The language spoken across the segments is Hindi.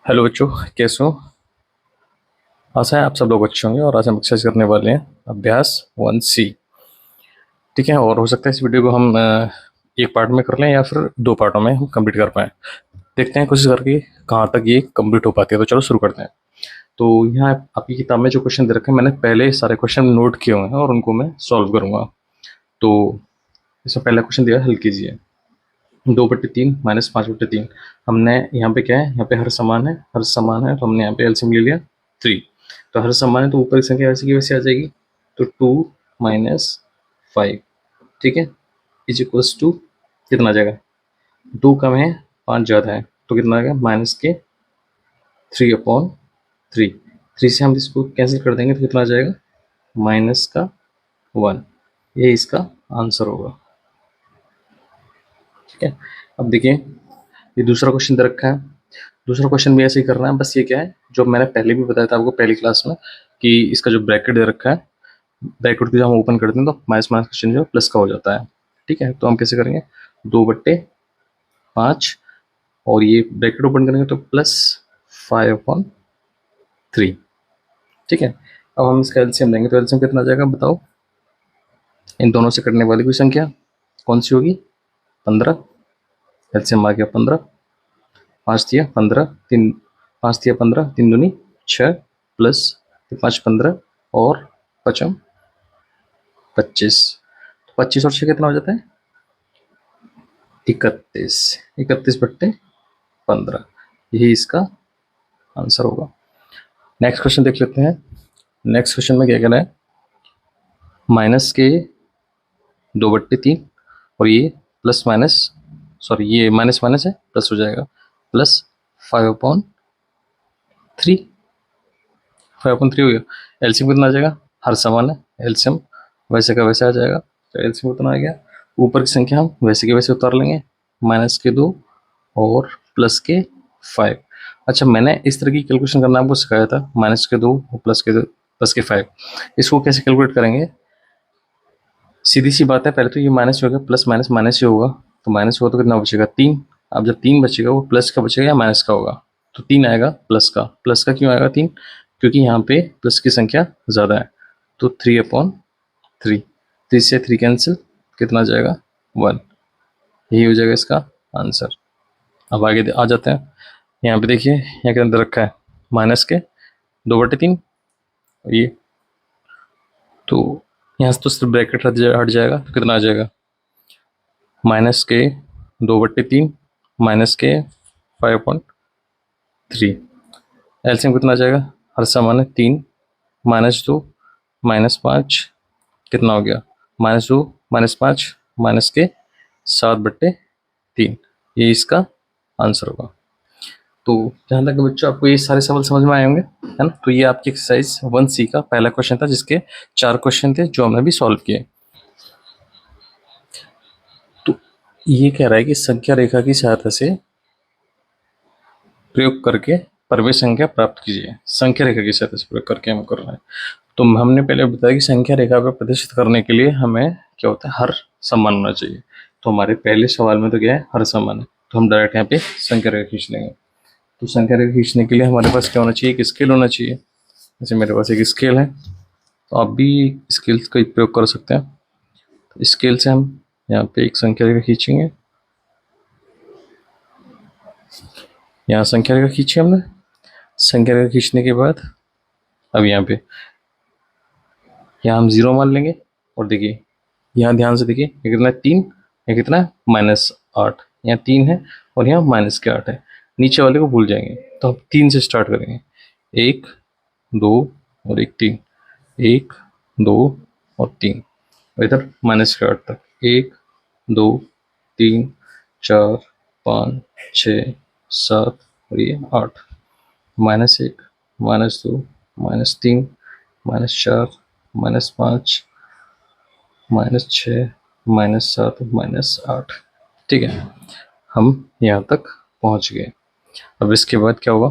हेलो बच्चों, कैसे हो? आशा है आप सब लोग अच्छे होंगे। और आज हम एक्सरसाइज करने वाले हैं अभ्यास 1C। ठीक है, और हो सकता है इस वीडियो को हम एक पार्ट में कर लें या फिर दो पार्टों में हम कंप्लीट कर पाएँ। देखते हैं कोशिश करके कहाँ तक ये कंप्लीट हो पाती है। तो चलो शुरू करते हैं। तो यहाँ आपकी किताब में जो क्वेश्चन दे रखे हैं, मैंने पहले सारे क्वेश्चन नोट किए हुए हैं और उनको मैं सॉल्व करूंगा। तो इसमें पहला क्वेश्चन दिया, हल कीजिए। 2/3 माइनस 5/3। हमने यहाँ पे क्या है, यहाँ पे हर समान है, हर समान है, तो हमने यहाँ पे एलसीएम ले लिया 3। तो हर समान है तो ऊपर की संख्या वैसे की वैसे आ जाएगी। तो 2 - 5, ठीक है, इज इक्वल्स टू कितना आ जाएगा? 2 कम है, 5 ज़्यादा है, तो कितना आ जाएगा? -3/3। 3 से हम इसको कैंसिल कर देंगे तो कितना आ जाएगा? -1। ये इसका आंसर होगा। ठीक है, अब देखिए ये दूसरा क्वेश्चन दे रखा है। दूसरा क्वेश्चन भी ऐसे ही करना है, बस ये क्या है जो मैंने पहले भी बताया था आपको पहली क्लास में, कि इसका जो ब्रैकेट दे रखा है, ब्रैकेट को जब हम ओपन करते हैं तो माइनस माइनस क्वेश्चन जो प्लस का हो जाता है। ठीक है, तो हम कैसे करेंगे? 2/5 और ये ब्रैकेट ओपन करेंगे तो +5/3। ठीक है, अब हम इसका एलसीएम लेंगे तो एलसीएम कितना आ जाएगा बताओ? इन दोनों से कटने वाली कोई संख्या कौन सी होगी? 15। एलसीएम आ गया 15। 5 × 3 = 15, 3 5 × 15, 3 दूनी 6, प्लस 5 15 और 5 25। 25 और 6 कितना हो जाता है? 31। 31/15, यही इसका आंसर होगा। नेक्स्ट क्वेश्चन देख लेते हैं। नेक्स्ट क्वेश्चन में क्या कहना है? माइनस के 2/3 और ये प्लस माइनस, सॉरी ये माइनस माइनस है, प्लस हो जाएगा, +5/3। 5/3 हो गया। एलसीएम कितना आ जाएगा? हर समान है, एलसीएम वैसे का वैसे आ जाएगा। तो एलसीएम कितना आ गया? ऊपर की संख्या हम वैसे के वैसे उतार लेंगे, -2 और +5। अच्छा, मैंने इस तरह की कैलकुलेशन करना आपको सिखाया था, -2 और +5। इसको कैसे कैलकुलेट करेंगे? सीधी सी बात है, पहले तो ये माइनस हो गया, प्लस माइनस माइनस ही होगा। तो माइनस होगा तो कितना बचेगा? 3। अब जब 3 बचेगा वो प्लस का बचेगा या माइनस का होगा? तो 3 आएगा प्लस का। प्लस का क्यों आएगा 3? क्योंकि यहाँ पे प्लस की संख्या ज़्यादा है। तो 3/3, 3 से 3 कैंसिल, कितना आ जाएगा? 1। यही हो जाएगा इसका आंसर। अब आगे आ जाते हैं। यहाँ पे देखिए, यहाँ के अंदर रखा है माइनस के 2/3, ये तो यहाँ से तो सिर्फ ब्रैकेट हट जाएगा, तो कितना आ जाएगा? -2/3 -5/3। एलसीएम कितना आ जाएगा? हर समान है 3, -2 -5, कितना हो गया? -2 -5 -7/3, ये इसका आंसर होगा। तो जहाँ तक बच्चों आपको ये सारे सवाल समझ में आए होंगे, है ना? तो ये आपकी एक्सरसाइज 1C का पहला क्वेश्चन था, जिसके 4 क्वेश्चन थे जो हमने भी सॉल्व किए। तो ये कह रहा है कि संख्या रेखा की सहायता से प्रयोग करके प्रवेश संख्या प्राप्त कीजिए। संख्या रेखा की सहायता से प्रयोग करके हम कर रहे हैं। तो हमने पहले बताया कि संख्या रेखा पर प्रदर्शित करने के लिए हमें क्या होता है? हर समान होना चाहिए। तो हमारे पहले सवाल में तो क्या है? हर समान है, तो हम डायरेक्ट यहाँ पे संख्या रेखा खींच लेंगे। तो संख्या रेखा खींचने के लिए हमारे पास क्या होना चाहिए? एक स्केल होना चाहिए। जैसे मेरे पास एक स्केल है, तो आप भी स्केल का प्रयोग कर सकते हैं। तो स्केल से हम यहाँ पे एक संख्या रेखा खींचेंगे। यहाँ संख्या रेखा खींची हमने। संख्या रेखा खींचने के बाद अब यहाँ पे यहाँ हम 0 मान लेंगे। और देखिए यहाँ ध्यान से देखिए, ये कितना है? 3। ये कितना है? -8। यहाँ 3 है और यहाँ -8 है। नीचे वाले को भूल जाएंगे, तो हम 3 से स्टार्ट करेंगे। 1 2 और 1 3, 1 2 और 3, और इधर -8 तक 1 2 3 4 5 6 7 और ये 8। -1 -2 -3 -4 -5 -6 -7 -8। ठीक है, हम यहाँ तक पहुँच गए। अब इसके बाद क्या होगा?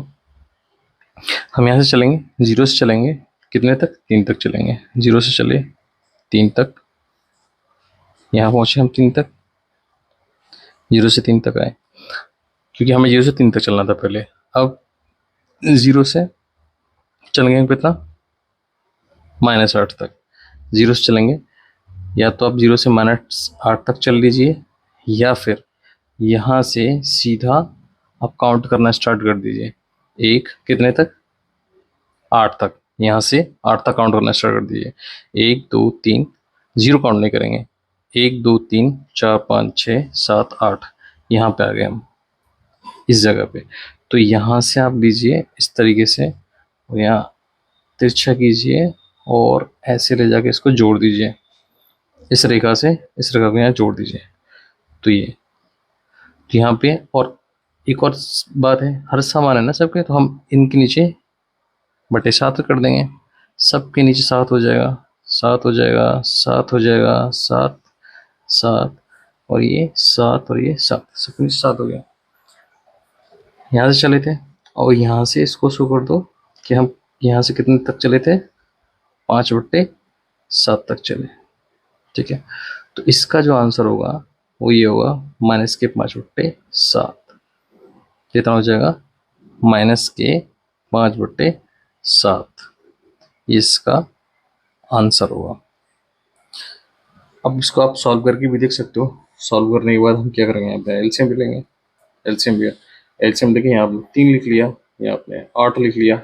हम यहाँ से चलेंगे, 0 से चलेंगे कितने तक? 3 तक चलेंगे। 0 से चले 3 तक, यहाँ पहुँचे हम 3 तक। 0 से 3 तक आए, क्योंकि हमें 0 से 3 तक चलना था पहले। अब जीरो से चलेंगे कितना, -8 तक। जीरो से चलेंगे, या तो आप जीरो से -8 तक चल लीजिए, या फिर यहाँ से सीधा आप काउंट करना स्टार्ट कर दीजिए। एक कितने तक, 8 तक। यहाँ से 8 तक काउंट करना स्टार्ट कर दीजिए। 1 2 3, जीरो काउंट नहीं करेंगे। 1 2 3 4 5 6 7 8, यहाँ पे आ गए हम इस जगह पे। तो यहाँ से आप लीजिए इस तरीके से, और यहाँ तिरछा कीजिए और ऐसे ले जाके इसको जोड़ दीजिए, इस रेखा से इस रेखा को यहाँ जोड़ दीजिए। तो ये तो यहाँ पे, और एक और बात है, हर समान है ना सबके, तो हम इनके नीचे बटे 7 कर देंगे। सबके नीचे 7 हो जाएगा, 7 हो जाएगा, 7 हो जाएगा, 7 7, और ये 7 और ये 7, सबके नीचे 7 हो गया। यहाँ से चले थे, और यहाँ से इसको शो कर दो कि हम यहाँ से कितने तक चले थे, 5/7 तक चले। ठीक है, तो इसका जो आंसर होगा वो ये होगा -5/7। कितना हो जाएगा, -5/7, ये इसका आंसर होगा। अब इसको आप सॉल्व करके भी देख सकते हो। सॉल्व करने के बाद हम क्या करेंगे, यहाँ पे एलसीएम भी लेंगे। एलसीएम भी, एलसीएम देखिए, यहाँ आपने 3 लिख लिया, यहाँ आपने 8 लिख लिया।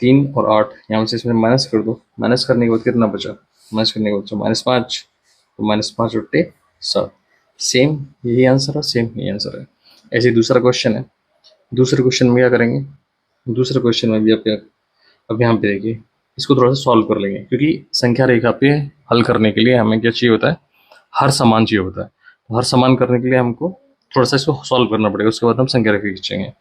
3 और 8 यहाँ से इसमें माइनस कर दो। माइनस करने के बाद कितना बचा, माइनस करने के बाद -5, तो -5/7। सेम यही आंसर है, सेम यही आंसर है। ऐसे ही दूसरा क्वेश्चन है। दूसरे क्वेश्चन में क्या करेंगे, दूसरे क्वेश्चन में भी आप अब यहाँ पे देखिए, इसको थोड़ा सा सॉल्व कर लेंगे, क्योंकि संख्या रेखा पे हल करने के लिए हमें क्या चाहिए होता है, हर समान चाहिए होता है। तो हर समान करने के लिए हमको थोड़ा सा इसको सॉल्व करना पड़ेगा, उसके बाद हम संख्या रेखा खींचेंगे।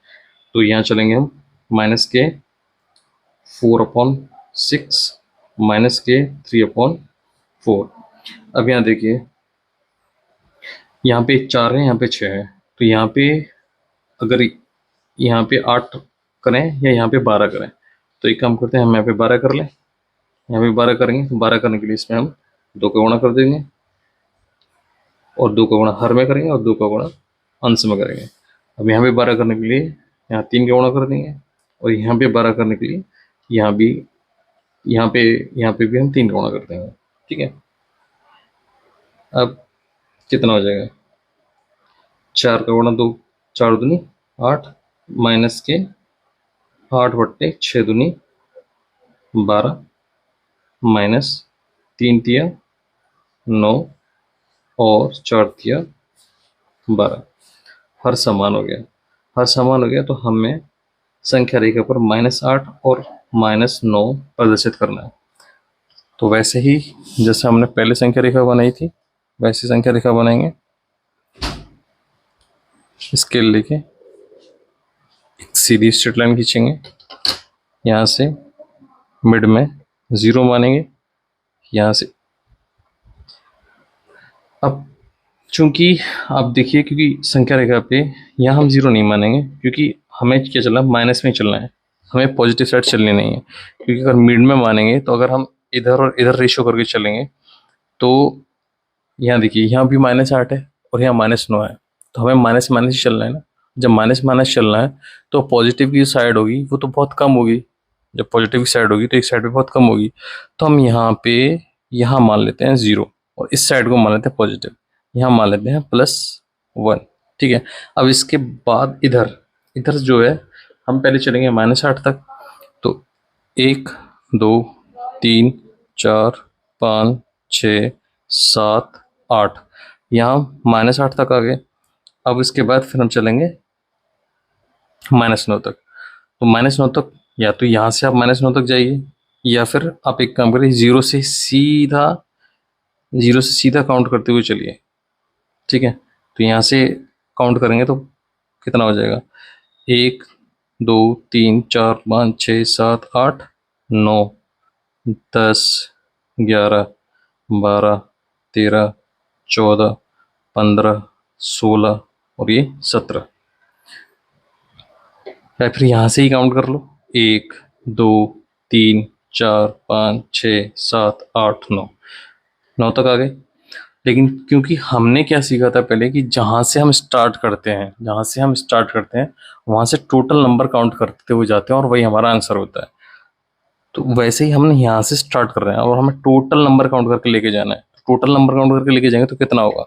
तो यहाँ चलेंगे हम -4/6 -3/4। अब यहाँ देखिए, यहाँ पे 4 है, यहाँ पे 6 है, तो यहाँ पे अगर यहाँ पे 8 करें या यहाँ पे 12 करें, तो एक काम करते हैं, हम यहाँ पे 12 कर लें। यहाँ पे 12 करेंगे, तो 12 करने के लिए इसमें हम 2 का गुणा कर देंगे, और 2 का गुणा हर में करेंगे, और 2 का गुणा अंश में करेंगे। अब यहाँ पे 12 करने के लिए यहाँ 3 का गुणा कर देंगे, और यहाँ पे 12 करने के लिए यहाँ भी, यहाँ पे भी हम 3 का गुणा कर देंगे। ठीक है, अब कितना हो जाएगा, 4 का गुणा 2, 4 दूनी 8, -8/6 दूनी 12, -3 तिया 9, और 4 तिया 12। हर समान हो गया, हर समान हो गया, तो हमें संख्या रेखा पर -8 और -9 प्रदर्शित करना है। तो वैसे ही जैसे हमने पहले संख्या रेखा बनाई थी, वैसी संख्या रेखा बनाएंगे। स्केल लेके एक सीधी स्ट्रेट लाइन खींचेंगे, यहाँ से मिड में 0 मानेंगे, यहाँ से। अब चूंकि आप देखिए, क्योंकि संख्या रेखा पे यहाँ हम 0 नहीं मानेंगे, क्योंकि हमें क्या चलना है, माइनस में चलना है, हमें पॉजिटिव साइड चलनी नहीं है। क्योंकि अगर मिड में मानेंगे, तो अगर हम इधर और इधर रेशियो करके चलेंगे, तो यहाँ देखिए, यहाँ भी -8 है और यहाँ -9 है, तो हमें माइनस माइनस ही चलना है ना। जब माइनस माइनस चलना है, तो पॉजिटिव की साइड होगी वो तो बहुत कम होगी। जब पॉजिटिव की साइड होगी, तो एक साइड पे बहुत कम होगी। तो हम यहाँ पे, यहाँ मान लेते हैं 0, और इस साइड को मान लेते हैं पॉजिटिव, यहाँ मान लेते हैं +1। ठीक है, अब इसके बाद इधर, इधर जो है, हम पहले चलेंगे -8 तक। तो 1 2 3 4 5 6 7 8, यहाँ -8 तक आ गए। अब इसके बाद फिर हम चलेंगे -9 तक। तो -9 तक, या तो यहाँ से आप -9 तक जाइए, या फिर आप एक काम करिए, 0 से सीधा काउंट करते हुए चलिए। ठीक है, तो यहाँ से काउंट करेंगे तो कितना हो जाएगा, 1 2 3 4 5 6 7 8 9 10 11 12 13 14 15 16, और ये 17। या फिर यहाँ से ही काउंट कर लो, 1 2 3 4 5 6 7 8 9, 9 तक आ गए। लेकिन क्योंकि हमने क्या सीखा था पहले कि जहां से हम स्टार्ट करते हैं वहां से टोटल नंबर काउंट करते हुए जाते हैं और वही हमारा आंसर होता है। तो वैसे ही हमने यहाँ से स्टार्ट कर रहे हैं और हमें टोटल नंबर काउंट करके लेके जाना है। टोटल नंबर काउंट करके लेके जाएंगे तो कितना होगा?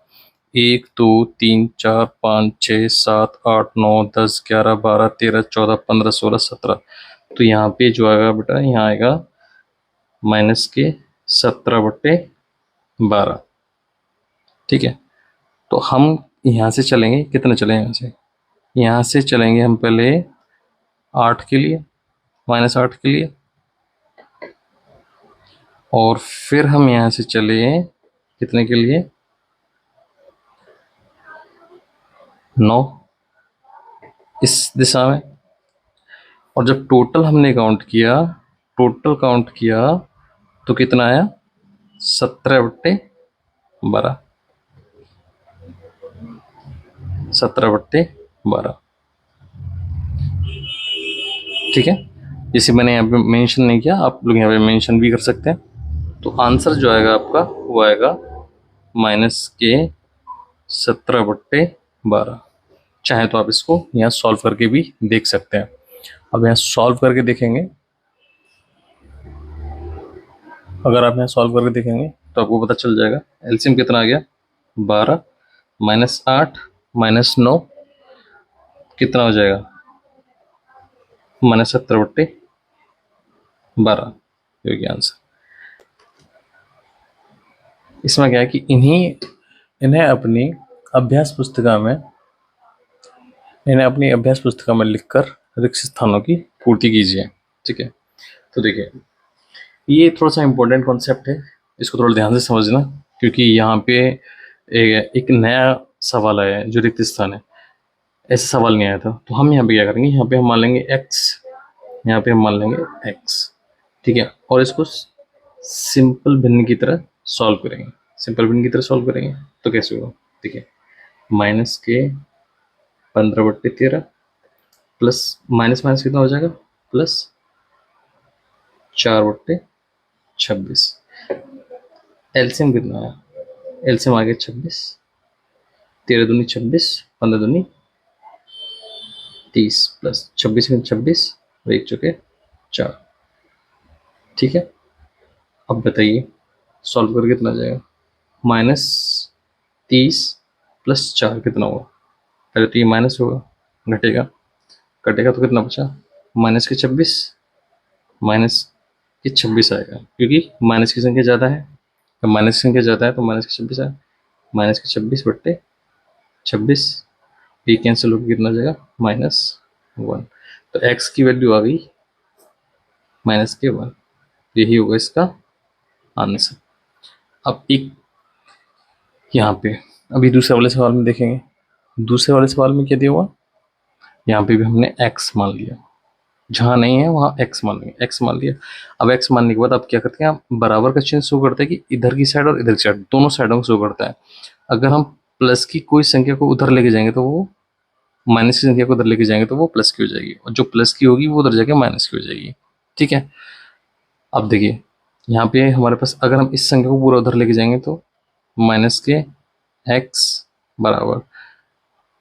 1 2 3 4 5 6 7 8 9 10 11 12 13 14 15 16 17। तो यहाँ पे जो आएगा बेटा, यहाँ आएगा -17/12। ठीक है। तो हम यहाँ से चलेंगे, कितने चले यहाँ से चलेंगे हम पहले 8 के लिए, -8 के लिए, और फिर हम यहाँ से चले कितने के लिए? 9 इस दिशा में। और जब टोटल काउंट किया तो कितना आया? 17/12। 17/12। ठीक है। जैसे मैंने यहाँ पे मेंशन नहीं किया, आप लोग यहाँ पे मेंशन भी कर सकते हैं। तो आंसर जो आएगा आपका वो आएगा -17/12। चाहे तो आप इसको यहाँ सॉल्व करके भी देख सकते हैं। अब यहाँ सॉल्व करके देखेंगे, अगर आप यहाँ सॉल्व करके देखेंगे तो आपको पता चल जाएगा एलसीएम कितना आ गया। 12 -8 -9 कितना हो जाएगा? -17/12। योग्य आंसर। इसमें क्या है कि इन्हें अपनी अभ्यास पुस्तिका में लिखकर रिक्त स्थानों की पूर्ति कीजिए। ठीक है। तो देखिए, ये थोड़ा सा इम्पोर्टेंट कॉन्सेप्ट है, इसको थोड़ा ध्यान से समझना, क्योंकि यहाँ पे एक नया सवाल आया है जो रिक्त स्थान है। ऐसा सवाल नहीं आया था। तो हम यहाँ पे क्या करेंगे, यहाँ पे हम मान लेंगे x, यहाँ पे हम मान लेंगे x। ठीक है। और इसको सिंपल भिन्न की तरह सॉल्व करेंगे। तो कैसे होगा? देखिए, -15/13 प्लस माइनस माइनस कितना हो जाएगा? +4/26। एलसीएम कितना है? एलसीएम आ गया 26। 13 दूनी 26, 15 दूनी 30, प्लस 26 में 26 और 1 चौके 4। ठीक है। अब बताइए सॉल्व करके कितना आ जाएगा? -30 + 4 कितना होगा? पहले तो ये माइनस होगा, घटेगा तो कितना बचा? -26 आएगा, क्योंकि माइनस की संख्या ज़्यादा है। तो माइनस की संख्या ज़्यादा है तो -26 आएगा। -26/26, ये कैंसिल होकर कितना जाएगा? -1। तो x की वैल्यू आ गई -1। यही होगा इसका आंसर। अब एक यहाँ पे अभी दूसरे वाले सवाल में देखेंगे। दूसरे वाले सवाल में क्या दिया हुआ? यहाँ पे भी हमने x मान लिया, जहाँ नहीं है वहाँ x मान लेंगे। x मान लिया। अब x मानने के बाद आप क्या करते हैं, आप बराबर का चिन्ह शो करते हैं कि इधर की साइड और इधर की साइड दोनों साइडों को शो करता है। अगर हम प्लस की कोई संख्या को उधर लेके जाएंगे तो वो माइनस की संख्या को उधर लेके जाएंगे तो वो प्लस की हो जाएगी, और जो प्लस की होगी वो उधर जाके माइनस की हो जाएगी। ठीक है। अब देखिए, यहाँ पे हमारे पास अगर हम इस संख्या को पूरा उधर लेके जाएंगे तो -x =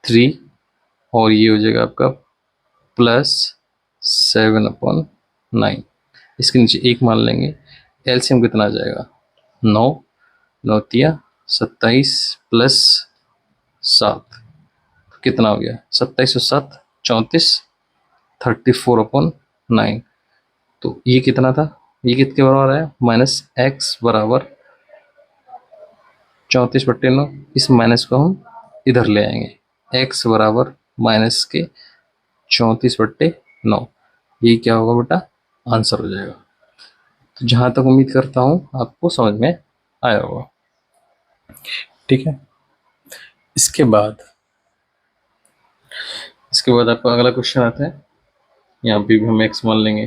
3, और ये हो जाएगा आपका +7/9। इसके नीचे 1 मान लेंगे। एलसीएम कितना आ जाएगा? 9 9 तिया 27 प्लस 7 कितना हो गया? 27 और 7 34, 34/9। तो ये कितना था? ये कितने बराबर है? -x = 34/9। इस माइनस को हम इधर ले आएंगे, x = -34/9। ये क्या होगा बेटा? आंसर हो जाएगा। तो जहाँ तक उम्मीद करता हूँ आपको समझ में आया होगा। ठीक है। इसके बाद आपका अगला क्वेश्चन आता है। यहाँ पे भी हम x मान लेंगे।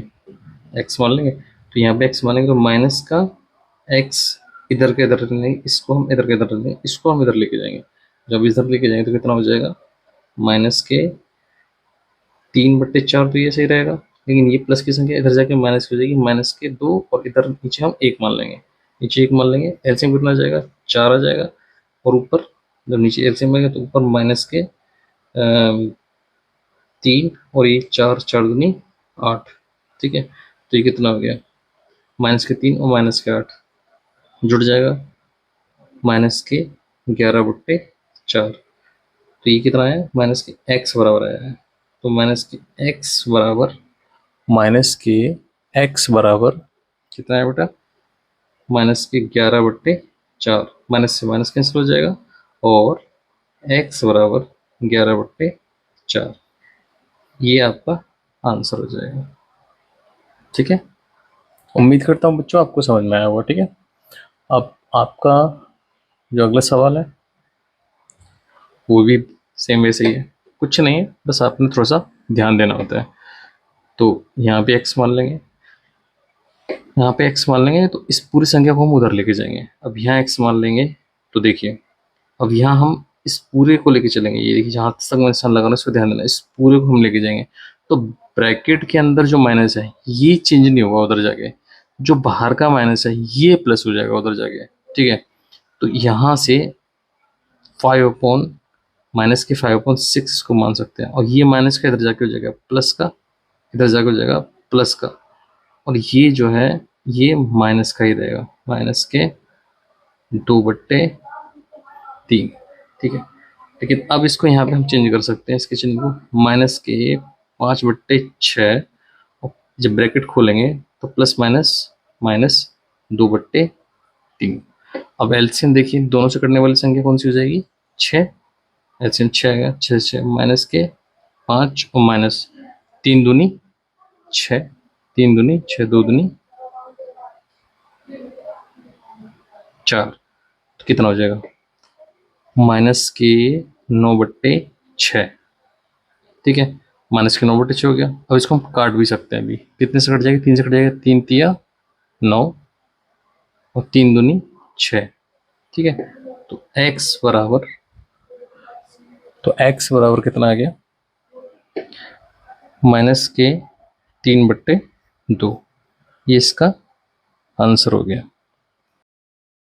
तो यहाँ पे x मानेंगे तो माइनस का x इधर के इधर लेंगे, इसको हम इधर के इधर लेंगे, इसको हम इधर लेके जाएंगे। जब इधर लेके जाएंगे तो कितना हो जाएगा? -3/4। तो ये सही रहेगा, लेकिन ये प्लस की संख्या इधर जाके माइनस की हो जाएगी। -2 और इधर नीचे हम 1 मान लेंगे। एलसीएम कितना आ जाएगा? 4 आ जाएगा। और ऊपर जब नीचे एलसीएम में गया तो ऊपर माइनस के 3 और ये 4, 4 दूनी 8। ठीक है, तो ये कितना हो गया, माइनस के 3 और माइनस के 8 जुड़ जाएगा, माइनस के 11/4। तो ये कितना है, माइनस के एक्स बराबर आया है। तो माइनस के एक्स बराबर, माइनस के एक्स बराबर कितना है बेटा, माइनस के 11/4। माइनस से माइनस कैंसिल हो जाएगा और एक्स बराबर 11/4। ये आपका आंसर हो जाएगा। ठीक है, उम्मीद करता हूँ बच्चों आपको समझ में आया होगा। ठीक है, अब आपका जो अगला सवाल है वो भी सेम वैसे ही है, कुछ नहीं है, बस आपने थोड़ा सा ध्यान देना होता है। तो यहाँ पे x मान लेंगे, यहाँ पे x मान लेंगे, तो इस पूरी संख्या को हम उधर लेके जाएंगे। अब यहाँ x मान लेंगे तो देखिए, अब यहाँ हम इस पूरे को लेके चलेंगे। ये देखिए जहाँ तक मैं निशान लगा रहा हूं इस पर ध्यान देना, इस पूरे को हम लेके जाएंगे। तो ब्रैकेट के अंदर जो माइनस है ये चेंज नहीं होगा उधर जाके, जो बाहर का माइनस है ये प्लस हो जाएगा उधर जाके। ठीक है, तो यहाँ से 5/, माइनस के 5/6 इसको मान सकते हैं, और ये माइनस का इधर जाके हो जाएगा प्लस का, इधर जाके हो जाएगा प्लस का, और ये जो है ये माइनस का ही रहेगा, माइनस के 2/3। ठीक है, लेकिन अब इसको यहाँ पे हम चेंज कर सकते हैं, इसके चिन्ह को, माइनस के 5/6, और जब ब्रैकेट खोलेंगे तो प्लस माइनस माइनस 2/3। अब एलसीएम देखिए, दोनों से कटने वाली संख्या कौन सी हो जाएगी, 6। एलसीएम 6 आएगा, 6 6 माइनस के 5 और माइनस 3 दूनी 6, 3 दूनी 6, 2 दूनी 4। तो कितना हो जाएगा, माइनस के 9/6। ठीक है, माइनस के 9/6 हो गया। अब इसको हम काट भी सकते हैं, अभी कितने से कट जाएगा, 3 से कट जाएगा, 3 तिया 9 और 3 दूनी 6। ठीक है, तो x बराबर, तो x बराबर कितना आ गया, माइनस के 3/2। ये इसका आंसर हो गया।